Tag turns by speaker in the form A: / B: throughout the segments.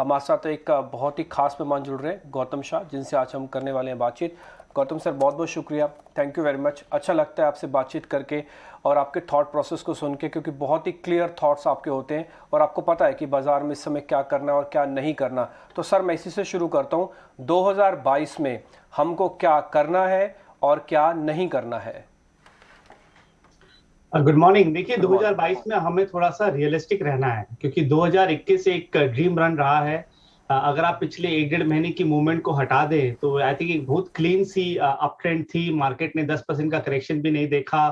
A: हमारे साथ एक बहुत ही खास मेहमान जुड़ रहे हैं, गौतम शाह, जिनसे आज हम करने वाले हैं बातचीत। गौतम सर, बहुत बहुत शुक्रिया, थैंक यू वेरी मच। अच्छा लगता है आपसे बातचीत करके और आपके थॉट प्रोसेस को सुन के, क्योंकि बहुत ही क्लियर थॉट्स आपके होते हैं और आपको पता है कि बाज़ार में इस समय क्या करना है और क्या नहीं करना। तो सर, मैं इसी से शुरू करता हूँ, 2022 में हमको क्या करना है और क्या नहीं करना है?
B: Good morning. देखिए,
A: गुड मॉर्निंग।
B: 2022 में हमें थोड़ा सा रियलिस्टिक रहना है क्योंकि 2021 एक ड्रीम रन रहा है। अगर आप पिछले एक डेढ़ महीने की मूवमेंट को हटा दें तो आई थिंक एक बहुत क्लीन सी अप ट्रेंड थी। मार्केट ने 10% का करेक्शन भी नहीं देखा।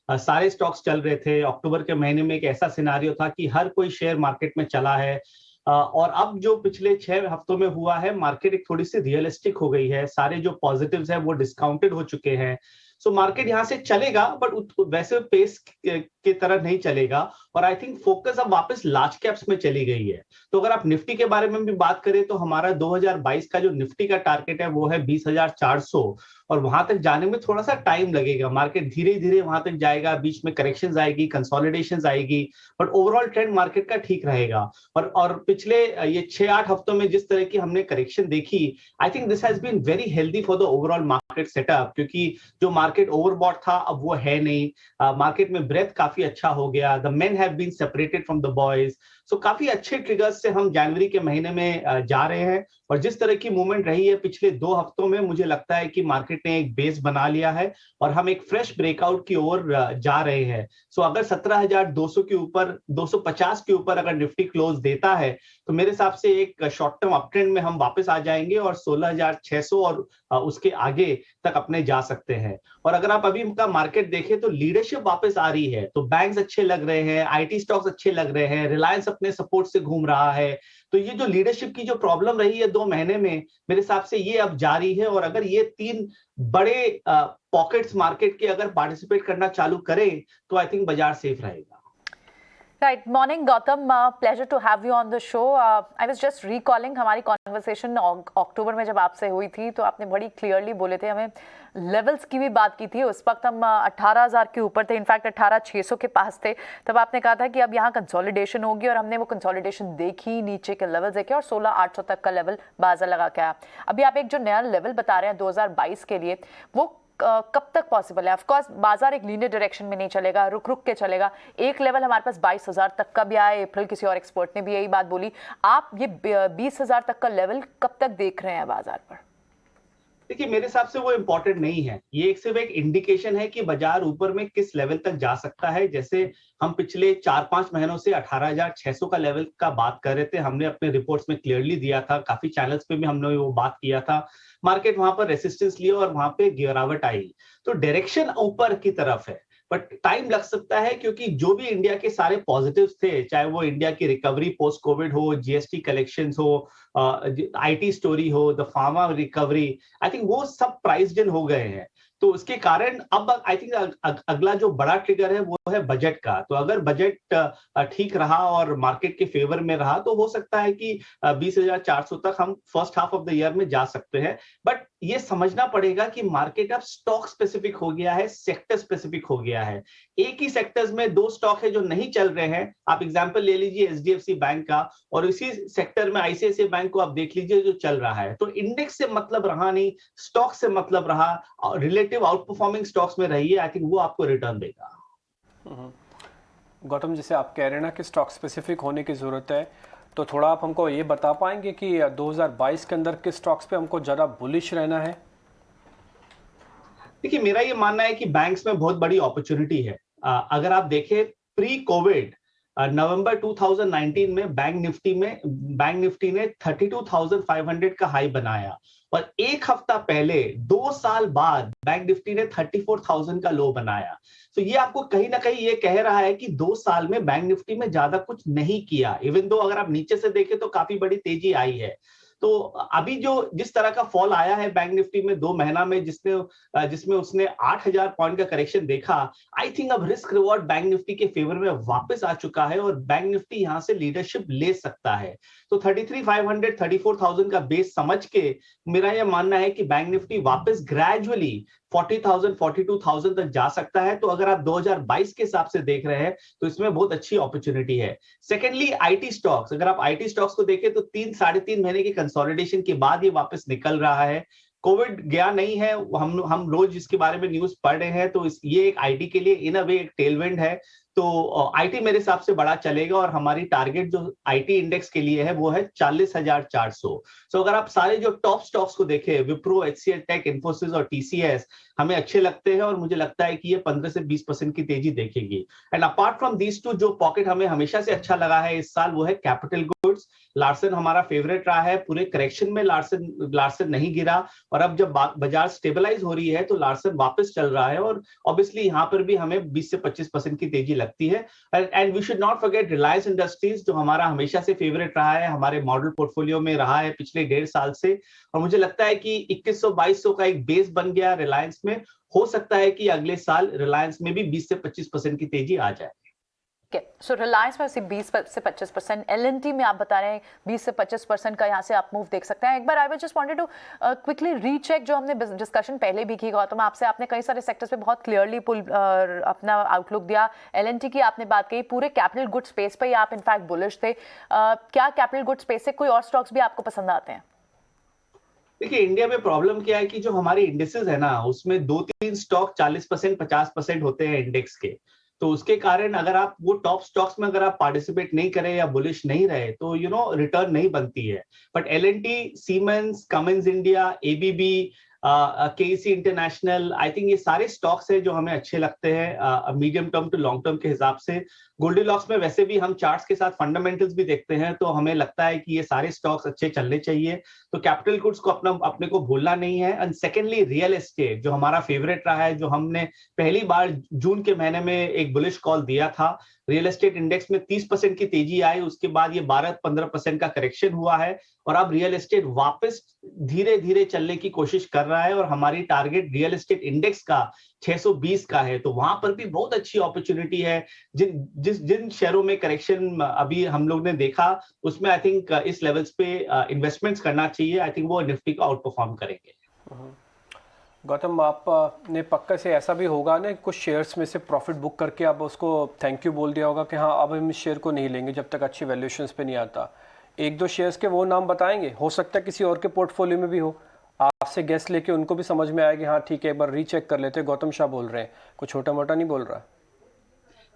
B: सारे स्टॉक्स चल रहे थे। अक्टूबर के महीने में एक ऐसा सिनारियो था कि हर कोई शेयर मार्केट में चला है। और अब जो पिछले 6 हफ्तों में हुआ है, मार्केट एक थोड़ी सी रियलिस्टिक हो गई है। सारे जो पॉजिटिव्स हैं वो डिस्काउंटेड हो चुके हैं। सो मार्केट यहाँ से चलेगा बट वैसे पेस के तरह नहीं चलेगा। और आई थिंक फोकस अब वापस लार्ज कैप्स में चली गई है। तो अगर आप निफ्टी के बारे में भी बात करें तो हमारा 2022 का जो निफ्टी का टारगेट है वो है 20,400। और वहां तक जाने में थोड़ा सा टाइम लगेगा। मार्केट धीरे धीरे वहां तक जाएगा, बीच में करेक्शन आएगी, कंसोलिडेशन आएगी, बट ओवरऑल ट्रेंड मार्केट का ठीक रहेगा। और पिछले ये 6-8 हफ्तों में जिस तरह की हमने करेक्शन देखी, I think this has been very healthy for the overall market setup. क्योंकि जो मार्केट ओवरबॉट था अब वो है नहीं। मार्केट में ब्रेथ काफी अच्छा हो गया। The men have been separated from the boys. So काफी अच्छे ट्रिगर्स से हम जनवरी के महीने में जा रहे हैं। और जिस तरह की मूवमेंट रही है पिछले 2 हफ्तों में, मुझे लगता है कि मार्केट ने एक बेस बना लिया है और हम एक फ्रेश ब्रेकआउट की ओर जा रहे हैं। सो अगर 17,200 के ऊपर, 250 के ऊपर अगर निफ्टी क्लोज देता है तो मेरे हिसाब से एक शॉर्ट टर्म अप ट्रेंड में हम वापस आ जाएंगे और 16,600 और उसके आगे तक अपने जा सकते हैं। और अगर आप अभी का मार्केट देखें तो लीडरशिप वापस आ रही है। तो बैंक्स अच्छे लग रहे हैं, आईटी स्टॉक्स अच्छे लग रहे हैं, रिलायंस अपने सपोर्ट से घूम रहा है। तो ये जो लीडरशिप की जो प्रॉब्लम रही है 2 महीने में, मेरे हिसाब से ये अब जारी है। और अगर ये 3 बड़े पॉकेट्स मार्केट के अगर पार्टिसिपेट करना चालू करें तो आई थिंक बाजार सेफ रहेगा।
C: Right. Morning, Gautam. Pleasure to have you on the show. I was just recalling हमारी conversation अक्टूबर में जब आपसे हुई थी तो आपने बड़ी क्लियरली बोले थे, हमें लेवल्स की भी बात की थी। उस वक्त हम 18,000 के ऊपर थे, इनफैक्ट 18,600 के पास थे। तब आपने कहा था कि अब यहाँ कंसोलिडेशन होगी और हमने वो कंसोलिडेशन देखी, नीचे के लेवल देखे और 16,800 तक का लेवल बाजार लगा के आया। अभी आप एक जो नया लेवल बता रहे हैं 2022 के लिए, वो कब तक पॉसिबल है? ऑफ कोर्स बाजार एक लीनियर डायरेक्शन में नहीं चलेगा, रुक रुक के चलेगा। एक लेवल हमारे पास 22,000 तक का भी आया अप्रैल, किसी और एक्सपर्ट ने भी यही बात बोली। आप ये 20,000 तक का लेवल कब तक देख रहे हैं बाजार पर?
B: देखिए, मेरे हिसाब से वो इम्पोर्टेंट नहीं है। ये सिर्फ एक इंडिकेशन है कि बाजार ऊपर में किस लेवल तक जा सकता है। जैसे हम पिछले 4-5 महीनों से 18,600 का लेवल का बात कर रहे थे, हमने अपने रिपोर्ट्स में क्लियरली दिया था, काफी चैनल्स पे भी हमने वो बात किया था। मार्केट वहां पर रेसिस्टेंस लिया और वहां पे गिरावट आई। तो डायरेक्शन ऊपर की तरफ है, बट टाइम लग सकता है क्योंकि जो भी इंडिया के सारे पॉजिटिव्स थे, चाहे वो इंडिया की रिकवरी पोस्ट कोविड हो, जीएसटी कलेक्शंस हो, आईटी स्टोरी हो, the pharma recovery, I think वो सब प्राइस्ड इन हो गए हैं। तो उसके कारण अब आई थिंक अगला जो बड़ा ट्रिगर है वो है बजट का। तो अगर बजट ठीक रहा और मार्केट के फेवर में रहा तो हो सकता है कि 20,400 तक हम first half of the year में जा सकते हैं। बट ये समझना पड़ेगा कि मार्केट अब स्टॉक स्पेसिफिक हो गया है, सेक्टर स्पेसिफिक हो गया है। एक ही सेक्टर्स में 2 स्टॉक है जो नहीं चल रहे हैं। आप एग्जांपल ले लीजिए एचडीएफसी बैंक का, और इसी सेक्टर में आईसीआईसीआई बैंक को आप देख लीजिए जो चल रहा है। तो इंडेक्स से मतलब रहा नहीं, स्टॉक से मतलब रहा। रिलेटिव आउट परफॉर्मिंग स्टॉक्स में रहिए, आई थिंक वो आपको रिटर्न देगा।
A: गौतम, जैसे आप कह रहे हैं ना कि स्टॉक स्पेसिफिक होने की ज़रूरत है, तो थोड़ा आप हमको ये बता पाएंगे कि 2022 के अंदर किस स्टॉक्स पे हमको ज़्यादा बुलिश रहना है?
B: देखिए, मेरा ये मानना है कि बैंक्स में बहुत बड़ी अपॉर्चुनिटी है। अगर आप देखें प्री कोविड नवंबर 2019 में बैंक निफ्टी ने 32,500 का हाई बनाया और एक हफ्ता पहले 2 साल बाद बैंक निफ्टी ने 34,000 का लो बनाया। तो ये आपको कहीं ना कहीं ये कह रहा है कि 2 साल में बैंक निफ्टी में ज्यादा कुछ नहीं किया। इवन दो अगर आप नीचे से देखें तो काफी बड़ी तेजी आई है। तो अभी जो जिस तरह का फॉल आया है बैंक निफ्टी में 2 महीना में, जिसमें उसने 8,000 पॉइंट का करेक्शन देखा, आई थिंक अब रिस्क रिवॉर्ड बैंक निफ्टी के फेवर में वापस आ चुका है और बैंक निफ्टी यहां से लीडरशिप ले सकता है। तो 33,500 34,000 का बेस समझ के मेरा यह मानना है कि बैंक निफ्टी वापस ग्रेजुअली 40,000 42,000 तक जा सकता है। तो अगर आप 2022 के हिसाब से देख रहे हैं तो इसमें बहुत अच्छी अपॉर्चुनिटी है। सेकेंडली आईटी स्टॉक्स, अगर आप आईटी स्टॉक्स को देखें तो 3-3.5 महीने के कंसोलिडेशन के बाद ये वापस निकल रहा है। कोविड गया नहीं है, हम रोज इसके बारे में न्यूज पढ़ रहे हैं, तो ये एक आईटी के लिए इन अ वे एक टेलविंड है। तो आईटी मेरे हिसाब से बड़ा चलेगा और हमारी टारगेट जो आईटी इंडेक्स के लिए है वो है 40,400। सो अगर आप सारे जो टॉप स्टॉक्स को देखें, विप्रो, एचसीएल टेक, इन्फोसिस और टीसीएस हमें अच्छे लगते हैं और मुझे लगता है कि ये 15 से 20% की तेजी देखेगी। And apart from these two, जो पॉकेट हमें हमेशा से अच्छा लगा है इस साल वो है कैपिटल गुड्स। लार्सन हमारा फेवरेट रहा है, पूरे करेक्शन में लार्सन नहीं गिरा, और अब जब बाजार स्टेबलाइज हो रही है तो लार्सन वापस चल रहा है, और ऑब्वियसली यहाँ पर भी हमें 20 से 25% की तेजी लगती है। And we should not forget Reliance Industries, जो हमारा हमेशा से फेवरेट रहा है, हमारे मॉडल पोर्टफोलियो में रहा है पिछले 1.5 साल से, और मुझे लगता है कि 2100-2200 का एक बेस बन गया रिलायंस में। हो सकता है कि अगले साल रिलायंस में भी 20 से 25% की तेजी आ जाए।
C: सो रिलायंस में 20 से 25%, एल&टी में आप बता रहे हैं 20 से 25% का यहाँ से आप मूव देख सकते हैं। एक बार I just wanted to quickly recheck, जो हमने डिस्कशन पहले भी की गौतम आपसे, आपने कई सारे सेक्टर्स पे बहुत क्लियरली अपना आउटलुक दिया। एल&टी की आपने बात कही, पूरे कैपिटल गुड स्पेस पे ही आप इनफैक्ट बुलिश थे। क्या कैपिटल गुड स्पेस से कोई और स्टॉक्स भी आपको पसंद आते हैं?
B: देखिए, इंडिया में प्रॉब्लम क्या है कि जो हमारे इंडेक्सेस है ना, उसमें 2-3 स्टॉक 40% 50% होते हैं इंडेक्स के। तो उसके कारण अगर आप वो टॉप स्टॉक्स में अगर आप पार्टिसिपेट नहीं करें या बुलिश नहीं रहे तो रिटर्न नहीं बनती है। But L and T, Siemens, Cummins India, ABB, KEC International, I think ये सारे स्टॉक्स है जो हमें अच्छे लगते हैं medium term to long term के हिसाब से। गोल्डीलॉक्स में वैसे भी हम चार्ट्स के साथ फंडामेंटल्स भी देखते हैं, तो हमें लगता है कि ये सारे स्टॉक्स अच्छे चलने चाहिए। तो कैपिटल गुड्स को अपने को भूलना नहीं है। एंड सेकेंडली रियल एस्टेट, जो हमारा फेवरेट रहा है, जो हमने पहली बार जून के महीने में एक बुलिश कॉल दिया था। रियल एस्टेट इंडेक्स में 30% की तेजी आई, उसके बाद ये 12-15% का करेक्शन हुआ है, और अब रियल एस्टेट वापस धीरे धीरे चलने की कोशिश कर रहा है, और हमारी टारगेट रियल एस्टेट इंडेक्स का 620 का है। तो वहां पर भी बहुत अच्छी अपॉर्चुनिटी है। जिन शेयरों में करेक्शन अभी हम लोग ने देखा, उसमें आई थिंक इस लेवल्स पे इन्वेस्टमेंट्स करना चाहिए। आई थिंक वो निफ्टी को आउट परफॉर्म करेंगे।
A: गौतम, आपने पक्का से ऐसा भी होगा ना, कुछ शेयर्स में से प्रॉफिट बुक करके अब उसको थैंक यू बोल दिया होगा कि हाँ अब हम इस शेयर को नहीं लेंगे जब तक अच्छी वैल्यूएशंस पे नहीं आता। 1-2 शेयर्स के वो नाम बताएंगे, हो सकता है किसी और के पोर्टफोलियो में भी हो, आपसे गेस्ट लेके उनको भी समझ में आएगी हाँ ठीक है एक बार रीचेक कर लेते, गौतम शाह बोल रहे हैं, कुछ छोटा मोटा नहीं बोल रहा।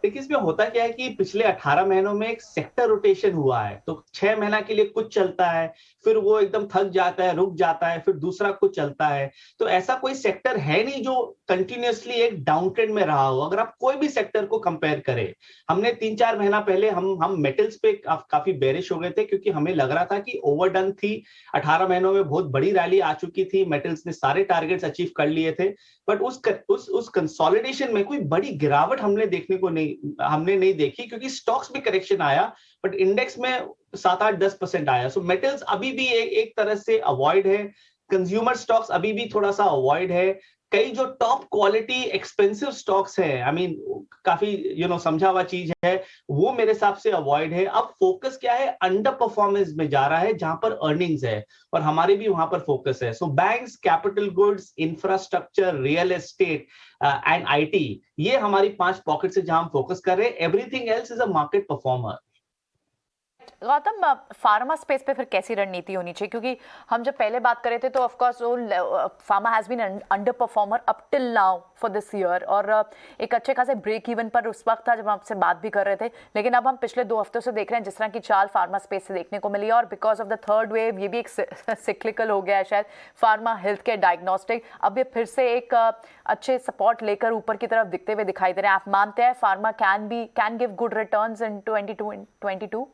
B: देखिए, इसमें होता क्या है कि पिछले 18 महीनों में एक सेक्टर रोटेशन हुआ है। तो 6 महीना के लिए कुछ चलता है, फिर वो एकदम थक जाता है, रुक जाता है, फिर दूसरा कुछ चलता है। तो ऐसा कोई सेक्टर है नहीं जो कंटिन्यूअसली एक डाउन ट्रेंड में रहा हो। अगर आप कोई भी सेक्टर को कंपेयर करें, हमने 3-4 महीना पहले हम मेटल्स पे काफी बेरिश हो गए थे, क्योंकि हमें लग रहा था कि ओवरडन थी। 18 महीनों में बहुत बड़ी रैली आ चुकी थी, मेटल्स ने सारे टारगेट्स अचीव कर लिए थे। बट उस कंसोलिडेशन में कोई बड़ी गिरावट हमने नहीं देखी, क्योंकि स्टॉक्स में करेक्शन आया, बट इंडेक्स में 7-8-10% आया। सो मेटल्स अभी भी एक तरह से अवॉइड है। कंज्यूमर स्टॉक्स अभी भी थोड़ा सा अवॉइड है। कई जो टॉप क्वालिटी एक्सपेंसिव स्टॉक्स है, आई मीन काफी समझा हुआ चीज है, वो मेरे हिसाब से अवॉइड है। अब फोकस क्या है, अंडर परफॉर्मेंस में जा रहा है जहां पर अर्निंग्स है, और हमारे भी वहां पर फोकस है। So banks, capital goods, infrastructure, real estate and IT, ये हमारी 5 पॉकेट से जहां हम फोकस कर रहे हैं। Everything else is a market performer.
C: Gautam, pharma space पे फिर कैसी रणनीति होनी चाहिए? क्योंकि हम जब पहले बात कर रहे थे तो of course pharma has been underperformer up till now for this year, और एक अच्छे खासे ब्रेक इवन पर उस वक्त था जब हम आपसे बात भी कर रहे थे। लेकिन अब हम पिछले 2 हफ्तों से देख रहे हैं जिस तरह की चाल फार्मा स्पेस से देखने को मिली है, और because of the third wave ये भी एक सिक्लिकल हो गया है शायद। फार्मा, हेल्थ केयर, डायग्नोस्टिक अब ये फिर से एक अच्छे सपोर्ट लेकर ऊपर की तरफ दिखते हुए दिखाई दे रहे हैं। आप मानते हैं pharma can give good returns in 2022?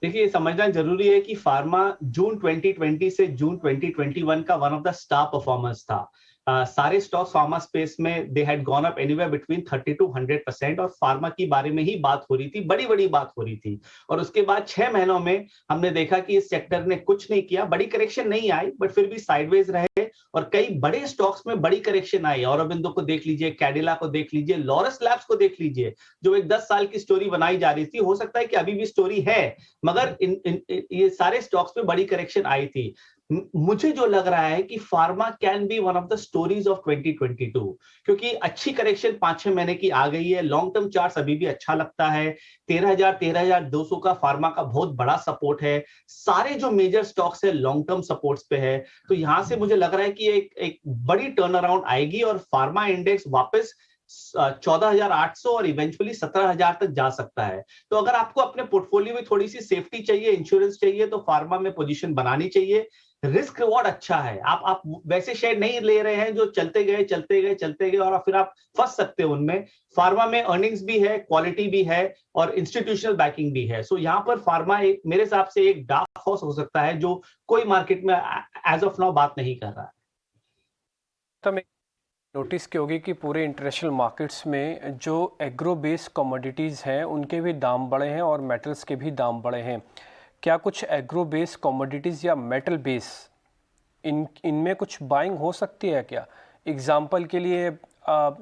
B: देखिए, समझना जरूरी है कि फार्मा जून 2020 से जून 2021 का one of the star performers था। सारे स्टॉक्स फार्मा स्पेस में they had gone up anywhere between 30 to 100%, और फार्मा की बारे में ही बात हो रही थी, बड़ी बड़ी बात हो रही थी। और उसके बाद 6 महीनों में हमने देखा कि इस सेक्टर ने कुछ नहीं किया, बड़ी करेक्शन नहीं आई, बट फिर भी साइडवेज रहे, और कई बड़े स्टॉक्स में बड़ी करेक्शन आई। औरबिंदो को देख लीजिए, कैडिला को देख लीजिए, लॉरस लैब्स को देख लीजिए, जो एक 10 साल की स्टोरी बनाई जा रही थी। हो सकता है कि अभी भी स्टोरी है, मगर ये सारे स्टॉक्स में बड़ी करेक्शन आई थी। मुझे जो लग रहा है कि pharma can be one of the stories of 2022, क्योंकि अच्छी करेक्शन 5-6 महीने की आ गई है, लॉन्ग टर्म चार्ट्स अभी भी अच्छा लगता है, 13,000-13,200 का फार्मा का बहुत बड़ा सपोर्ट है, सारे जो मेजर स्टॉक्स है लॉन्ग टर्म सपोर्ट्स पे है, तो यहां से मुझे लग रहा है कि एक बड़ी टर्न अराउंड आएगी और फार्मा इंडेक्स वापस 14,800 और इवेंचुअली 17,000 तक जा सकता है। तो अगर आपको अपने पोर्टफोलियो में थोड़ी सी सेफ्टी चाहिए, इंश्योरेंस चाहिए, तो फार्मा में पोजीशन बनानी चाहिए। रिस्क रिवॉर्ड अच्छा है, आप वैसे शेयर नहीं ले रहे हैं जो चलते गए और फिर आप फंस सकते हो उनमें। फार्मा में अर्निंग्स भी है, क्वालिटी भी है और इंस्टीट्यूशनल बैकिंग भी है। सो यहाँ पर फार्मा एक मेरे हिसाब से एक डार्क हॉर्स हो सकता है जो कोई मार्केट में एज ऑफ नाउ बात नहीं कर रहा है।
A: तो नोटिस की होगी कि पूरे इंटरनेशनल मार्केट्स में जो एग्रो बेस्ड कमोडिटीज़ हैं उनके भी दाम बढ़े हैं और मेटल्स के भी दाम बढ़े हैं। क्या कुछ एग्रो बेस्ड कमोडिटीज़ या मेटल बेस इनमें कुछ बाइंग हो सकती है क्या? एग्जांपल के लिए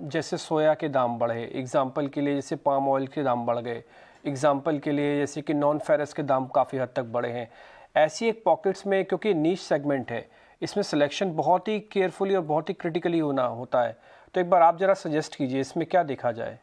A: जैसे सोया के दाम बढ़े, एग्जांपल के लिए जैसे पाम ऑयल के दाम बढ़ गए, एग्जांपल के लिए जैसे कि नॉन फेरस के दाम काफ़ी हद तक बढ़े हैं। ऐसी एक पॉकेट्स में, क्योंकि नीश सेगमेंट है, इसमें सिलेक्शन बहुत ही केयरफुली और बहुत ही क्रिटिकली होता है, तो एक बार आप जरा सजेस्ट कीजिए इसमें क्या देखा जाए।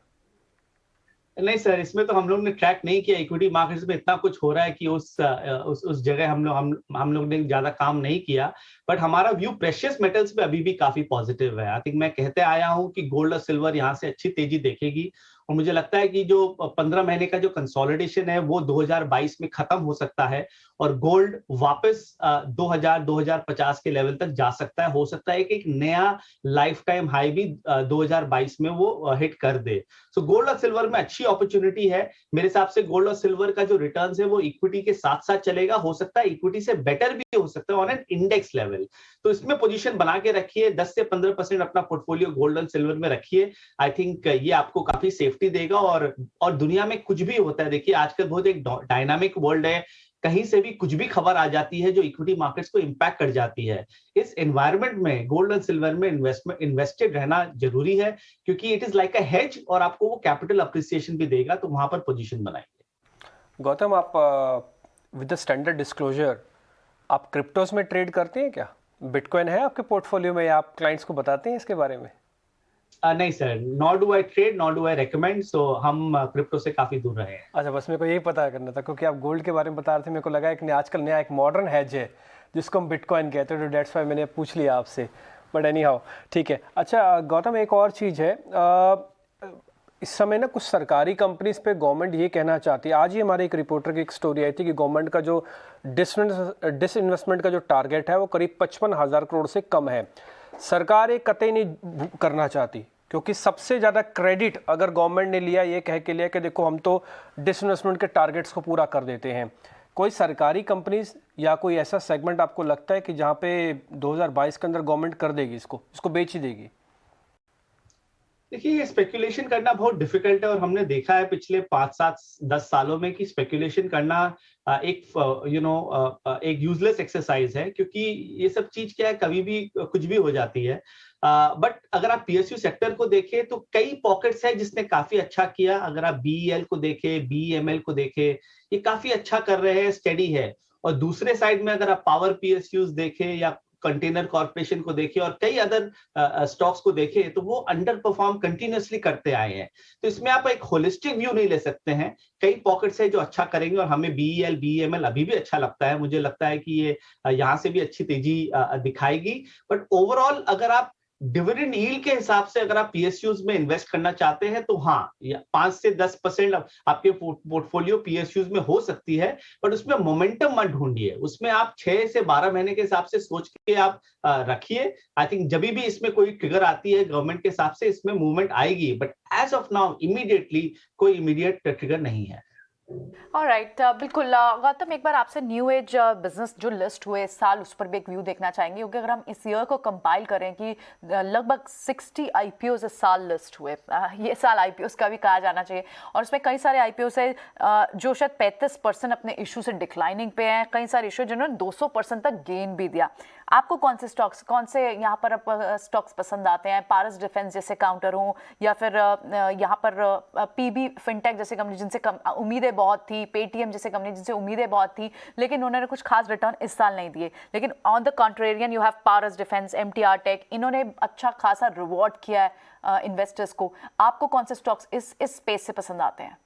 B: नहीं सर, इसमें तो हम लोग ने ट्रैक नहीं किया, इक्विटी मार्केट्स में इतना कुछ हो रहा है कि उस जगह हम लोग ने ज्यादा काम नहीं किया, बट हमारा व्यू प्रेशियस मेटल्स पे अभी भी काफी पॉजिटिव है। आई थिंक मैं कहते आया हूं कि गोल्ड और सिल्वर यहाँ से अच्छी तेजी देखेगी और मुझे लगता है कि जो 15 महीने का जो कंसोलिडेशन है वो 2022 में खत्म हो सकता है और गोल्ड वापस 2000-2050 के लेवल तक जा सकता है। हो सकता है कि एक नया लाइफ टाइम हाई भी 2022 में वो हिट कर दे। सो गोल्ड और सिल्वर में अच्छी अपॉर्चुनिटी है। मेरे हिसाब से गोल्ड और सिल्वर का जो रिटर्न्स है वो इक्विटी के साथ साथ चलेगा, हो सकता है इक्विटी से बेटर भी हो सकता है ऑन एन इंडेक्स लेवल। तो इसमें पोजीशन बना के रखिए, 10 से 15% अपना पोर्टफोलियो गोल्ड और सिल्वर में रखिए। आई थिंक ये आपको काफी सेफ्टी देगा और दुनिया में कुछ भी होता है, देखिए आजकल बहुत एक डायनामिक वर्ल्ड है, कहीं से भी कुछ भी खबर आ जाती है जो इक्विटी मार्केट्स को इंपैक्ट कर जाती है। इस एनवायरनमेंट में गोल्ड और सिल्वर में इन्वेस्टेड रहना जरूरी है, क्योंकि it is like a hedge और आपको वो कैपिटल अप्रिसिएशन भी देगा, तो वहां पर पोजीशन बनाएंगे।
A: गौतम, आप विद द स्टैंडर्ड डिस्क्लोजर आप क्रिप्टोज में ट्रेड करते हैं क्या? बिटकॉइन है आपके पोर्टफोलियो में या आप क्लाइंट्स को बताते हैं इसके बारे में?
B: नहीं sir, not do I trade, not do I recommend, so हम क्रिप्टो से काफी दूर रहे हैं।
A: अच्छा, बस मेरे को यही पता करना था, क्योंकि आप गोल्ड के बारे में बता रहे थे, मेरे को लगा कि आजकल नया एक मॉडर्न हेज है जिसको हम बिटकॉइन कहते हैं, तो डेट्स वाई मैंने पूछ लिया आपसे, बट एनी हाउ ठीक है। अच्छा गौतम, एक और चीज़ है, इस समय ना कुछ सरकारी कंपनीज पे गवर्नमेंट ये कहना चाहती है, आज ही हमारे एक रिपोर्टर की एक स्टोरी आई थी कि गवर्नमेंट का जो डिसइन्वेस्टमेंट का जो टारगेट है वो करीब 55,000 करोड़ से कम है। सरकार ये कतई नहीं करना चाहती, क्योंकि सबसे ज़्यादा क्रेडिट अगर गवर्नमेंट ने लिया, ये कह के लिया कि देखो हम तो डिसइन्वेस्टमेंट के टारगेट्स को पूरा कर देते हैं। कोई सरकारी कंपनीज या कोई ऐसा सेगमेंट आपको लगता है कि जहाँ पे 2022 के अंदर गवर्नमेंट कर देगी, इसको बेच ही देगी?
B: देखिए, ये स्पेकुलेशन करना बहुत डिफिकल्ट है और हमने देखा है पिछले 5-7-10 सालों में कि स्पेकुलेशन करना एक यूजलेस एक्सरसाइज है, क्योंकि ये सब चीज क्या है, कभी भी कुछ भी हो जाती है। बट अगर आप पीएसयू सेक्टर को देखें तो कई पॉकेट्स है जिसने काफी अच्छा किया। अगर आप बीईएल को देखें, बीईएमएल को देखें, ये काफी अच्छा कर रहे हैं, स्टेडी है। और दूसरे साइड में अगर आप पावर पीएसयूज देखें या कंटेनर कॉर्पोरेशन को देखें और कई अदर स्टॉक्स को देखें, तो वो अंडर परफॉर्म कंटिन्यूअसली करते आए हैं। तो इसमें आप एक होलिस्टिक व्यू नहीं ले सकते हैं। कई पॉकेट्स है जो अच्छा करेंगे और हमें बीईएल बीईएमएल अभी भी अच्छा लगता है। मुझे लगता है कि ये यहाँ से भी अच्छी तेजी दिखाएगी। बट ओवरऑल अगर आप डिविडेंड यील्ड के हिसाब से अगर आप पीएसयूज में इन्वेस्ट करना चाहते हैं तो हाँ, 5 से 10% आपके पोर्टफोलियो पीएसयूज में हो सकती है, बट उसमें मोमेंटम मत ढूंढिए। उसमें आप 6 से 12 महीने के हिसाब से सोच के आप रखिए। आई थिंक जब भी इसमें कोई ट्रिगर आती है गवर्नमेंट के हिसाब से, इसमें मूवमेंट आएगी, but as of now immediately कोई इमीडिएट ट्रिगर नहीं है।
C: ऑलराइट, बिल्कुल। गौतम, एक बार आपसे न्यू एज बिजनेस जो लिस्ट हुए इस साल, उस पर भी एक व्यू देखना चाहेंगे, क्योंकि अगर हम इस ईयर को कंपाइल करें कि लगभग 60 आईपीओज इस साल लिस्ट हुए, ये साल आईपीओज का भी कहा जाना चाहिए, और उसमें कई सारे आईपीओज है जो शायद 35% अपने इशू से डिक्लाइनिंग पे हैं, कई सारे इशू जिन्होंने 200% तक गेन भी दिया। आपको कौन से यहाँ पर स्टॉक्स पसंद आते हैं? पारस डिफेंस जैसे काउंटर हो, या फिर यहाँ पर पीबी फिनटेक जैसे कंपनी जिनसे उम्मीदें बहुत थी, पेटीएम जैसे कंपनी जिनसे उम्मीदें बहुत थी, लेकिन उन्होंने कुछ खास रिटर्न इस साल नहीं दिए। लेकिन on the contrarian you have Paras Defence, MTAR Tech, इन्होंने अच्छा खासा रिवॉर्ड किया है इन्वेस्टर्स को। आपको कौन से स्टॉक्स इस स्पेस से पसंद आते हैं?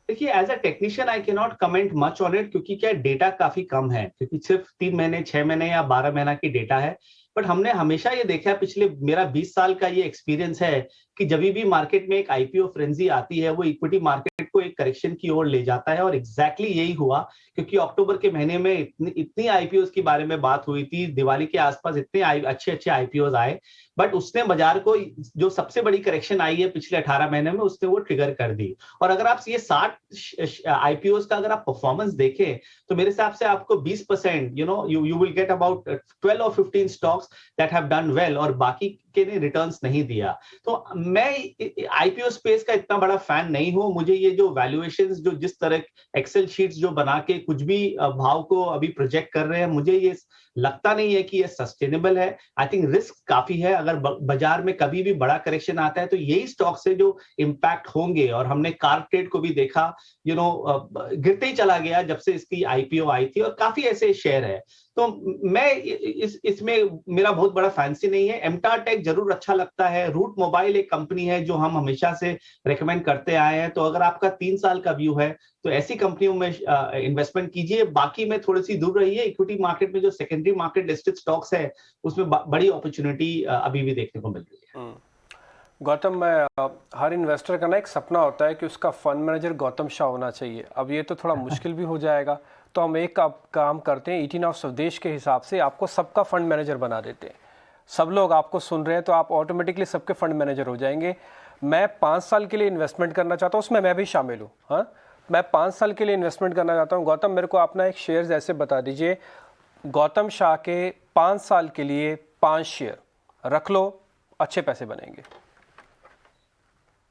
B: देखिए, as a technician I can not comment much on it, क्योंकि क्या डेटा काफी कम है, क्योंकि सिर्फ 3 महीने 6 महीने या 12 महीना की डेटा है। बट हमने हमेशा ये देखा है, पिछले मेरा 20 साल का ये एक्सपीरियंस है कि जब भी मार्केट में एक आईपीओ फ्रेंजी आती है, वो इक्विटी मार्केट को एक करेक्शन की ओर ले जाता है, और एग्जैक्टली यही हुआ। क्योंकि अक्टूबर के महीने में इतनी आईपीओ के बारे में बात हुई थी, दिवाली के आसपास इतने अच्छे आईपीओ आए, बट उसने बाजार को जो सबसे बड़ी करेक्शन आई है पिछले 18 महीने में, उसने वो ट्रिगर कर दी। और अगर आप ये 60 आईपीओ का अगर आप परफॉर्मेंस देखें, तो मेरे हिसाब से आपको 20% यू विल गेट अबाउट 12 और 15 stocks that have done well, और बाकी के ने रिटर्न्स नहीं दिया। तो मैं आईपीओ स्पेस का इतना बड़ा फैन नहीं हूं। मुझे ये जो वैल्यूएशंस जो जिस तरह एक्सेल शीट्स जो बना के कुछ भी भाव को अभी प्रोजेक्ट कर रहे हैं, मुझे ये लगता नहीं है कि ये सस्टेनेबल है। आई थिंक रिस्क काफी है। अगर बाजार में कभी भी बड़ा करेक्शन आता है, तो यही स्टॉक से जो इम्पैक्ट होंगे। और हमने कार ट्रेड को भी देखा, गिरते ही चला गया जब से इसकी आईपीओ आई थी, और काफी ऐसे शेयर है। तो मैं इसमें मेरा बहुत बड़ा फैंसी नहीं है। एमटार टेक जरूर अच्छा लगता है। रूट मोबाइल एक कंपनी है जो हम हमेशा से रेकमेंड करते आए हैं। तो अगर आपका 3 साल का व्यू है, तो ऐसी कंपनियों में इन्वेस्टमेंट कीजिए। बाकी में थोड़ी सी दूर रहिए। इक्विटी मार्केट में जो सेकेंडरी मार्केट लिस्टेड स्टॉक्स है, उसमें बड़ी अपॉर्चुनिटी अभी भी देखने को मिल रही है।
A: गौतम, हर इन्वेस्टर का ना एक सपना होता है कि उसका फंड मैनेजर गौतम शाह होना चाहिए। अब ये तो थोड़ा मुश्किल भी हो जाएगा, तो हम एक काम करते हैं, 18 ऑफ स्वदेश के हिसाब से आपको सबका फंड मैनेजर बना देते हैं। सब लोग आपको सुन रहे हैं, तो आप ऑटोमेटिकली सबके फंड मैनेजर हो जाएंगे। मैं 5 साल के लिए इन्वेस्टमेंट करना चाहता हूँ, उसमें मैं भी शामिल हूँ। हाँ, मैं 5 साल के लिए इन्वेस्टमेंट करना चाहता हूँ। गौतम, मेरे को अपना एक शेयर ऐसे बता दीजिए, गौतम शाह के 5 साल के लिए 5 शेयर रख लो, अच्छे पैसे बनेंगे।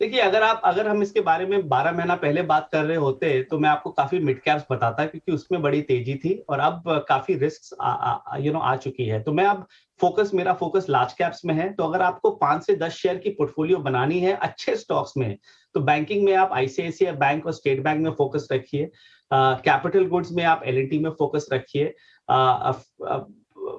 B: देखिए, अगर हम इसके बारे में 12 महीना पहले बात कर रहे होते, तो मैं आपको काफी मिड कैप्स बताता, क्योंकि उसमें बड़ी तेजी थी और अब काफी रिस्क आ चुकी है। तो मेरा फोकस लार्ज कैप्स में है। तो अगर आपको 5 से 10 शेयर की पोर्टफोलियो बनानी है अच्छे स्टॉक्स में, तो बैंकिंग में आप आईसीआईसीआई बैंक और स्टेट बैंक में फोकस रखिए। कैपिटल गुड्स में आप एल&टी में फोकस रखिए।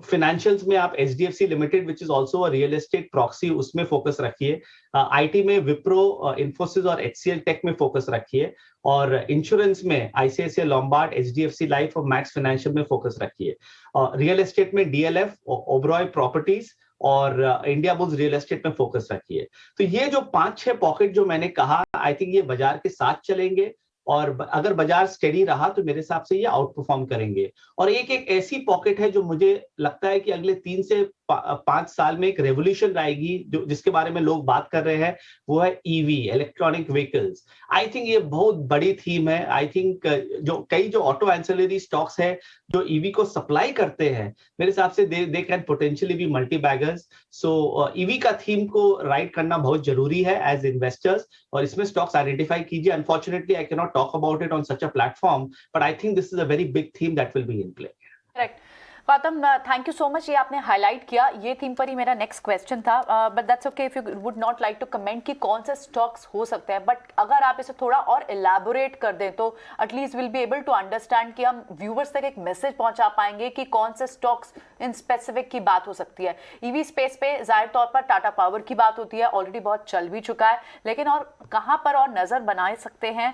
B: फाइनेंशियल्स में आप HDFC limited which is also a real estate proxy, उसमें फोकस रखिए। आईटी में विप्रो, इन्फोसिस और एचसीएल टेक में फोकस रखिए। और इंश्योरेंस में आईसीआईसीआई लॉम्बार्ड, एचडीएफसी लाइफ और मैक्स फाइनेंशियल में फोकस रखिए। रियल एस्टेट में डीएलएफ, ओबरॉय प्रॉपर्टीज और इंडिया बुल्स रियल एस्टेट में फोकस रखिए। तो ये जो 5-6 पॉकेट जो मैंने कहा, आई थिंक ये बाजार के साथ चलेंगे, और अगर बाजार स्टेडी रहा तो मेरे हिसाब से ये आउट परफॉर्म करेंगे। और एक ऐसी पॉकेट है जो मुझे लगता है कि अगले 3 से 5 साल में एक रेवोल्यूशन आएगी, जो जिसके बारे में लोग बात कर रहे हैं, वो है ईवी, इलेक्ट्रॉनिक व्हीकल्स। आई थिंक ये बहुत बड़ी थीम है। आई थिंक जो ऑटो एंसिलरी स्टॉक्स है जो ईवी को सप्लाई करते हैं, मेरे हिसाब से they can potentially be multi baggers. So EV का थीम को राइड करना बहुत जरूरी है एज इन्वेस्टर्स, और इसमें स्टॉक्स आइडेंटिफाई कीजिए। Unfortunately I can not talk about it on such a platform, but I think this is a very big theme that will be in play.
C: Correct. Gautam, thank you so much, ये आपने highlight किया। ये theme पर ही मेरा next question था, but that's okay if you would not like to comment कि कौन से स्टॉक्स हो सकते हैं, बट अगर आप इसे थोड़ा और इलैबोरेट कर दें तो at least will be able to understand कि हम व्यूवर्स तक एक मैसेज पहुंचा पाएंगे कि कौन से स्टॉक्स इन स्पेसिफिक की बात हो सकती है। ईवी स्पेस पे जाहिर तौर पर टाटा पावर की बात होती है, ऑलरेडी बहुत चल भी चुका है, लेकिन और कहाँ पर और नजर बना सकते हैं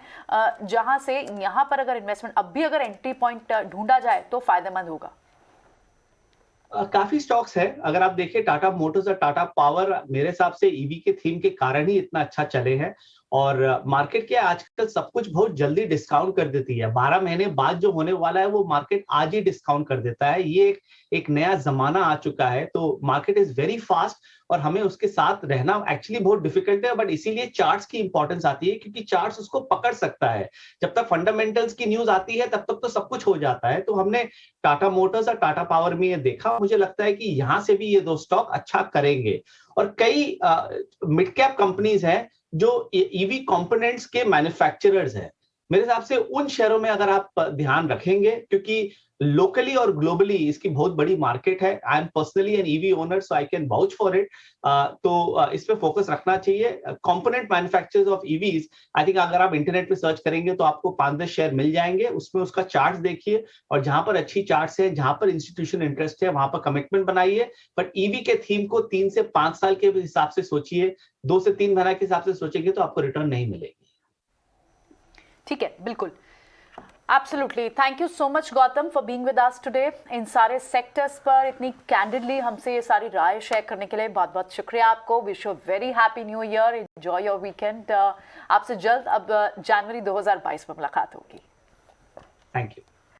C: जहां से यहाँ पर अगर इन्वेस्टमेंट अब भी अगर एंट्री पॉइंट ढूंढा जाए तो फायदेमंद होगा?
B: काफी स्टॉक्स है। अगर आप देखिए, टाटा मोटर्स और टाटा पावर मेरे हिसाब से ईवी के थीम के कारण ही इतना अच्छा चले हैं। और मार्केट के आजकल सब कुछ बहुत जल्दी डिस्काउंट कर देती है। 12 महीने बाद जो होने वाला है वो मार्केट आज ही डिस्काउंट कर देता है। ये एक नया जमाना आ चुका है। तो मार्केट इज वेरी फास्ट और हमें उसके साथ रहना एक्चुअली बहुत डिफिकल्ट है, बट इसीलिए चार्ट्स की इंपॉर्टेंस आती है, क्योंकि चार्ट्स उसको पकड़ सकता है। जब तक फंडामेंटल्स की न्यूज आती है तब तक तो सब कुछ हो जाता है। तो हमने टाटा मोटर्स और टाटा पावर में ये देखा। मुझे लगता है कि यहां से भी ये 2 स्टॉक अच्छा करेंगे। और कई मिड कैप कंपनीज हैं जो ईवी कंपोनेंट्स के मैन्युफैक्चरर्स हैं। मेरे हिसाब से उन शेयरों में अगर आप ध्यान रखेंगे, क्योंकि लोकली और ग्लोबली इसकी बहुत बड़ी मार्केट है। I am personally N EV owner, so I can vouch for it. तो इस पे फोकस रखना चाहिए। Component manufacturers of EVs, I think अगर आप इंटरनेट पे सर्च करेंगे तो आपको 5-10 शेयर मिल जाएंगे, उसमें उसका चार्ट देखिए, और जहां पर अच्छी चार्ट्स है, जहां पर इंस्टीट्यूशन इंटरेस्ट है, वहां पर कमिटमेंट बनाइए। बट ईवी के थीम को 3 से 5 साल के हिसाब से सोचिए, 2 से 3 महीना के हिसाब से सोचेंगे तो आपको रिटर्न नहीं मिलेगी।
C: ठीक है, बिल्कुल, absolutely. Thank you so much Gautam for being with us today. इन सारे सेक्टर्स पर इतनी कैंडिडली हमसे ये सारी राय शेयर करने के लिए बहुत बहुत शुक्रिया आपको। Wish you very happy new year, enjoy your weekend. आपसे जल्द अब जनवरी 2022 में मुलाकात होगी।
B: Thank you.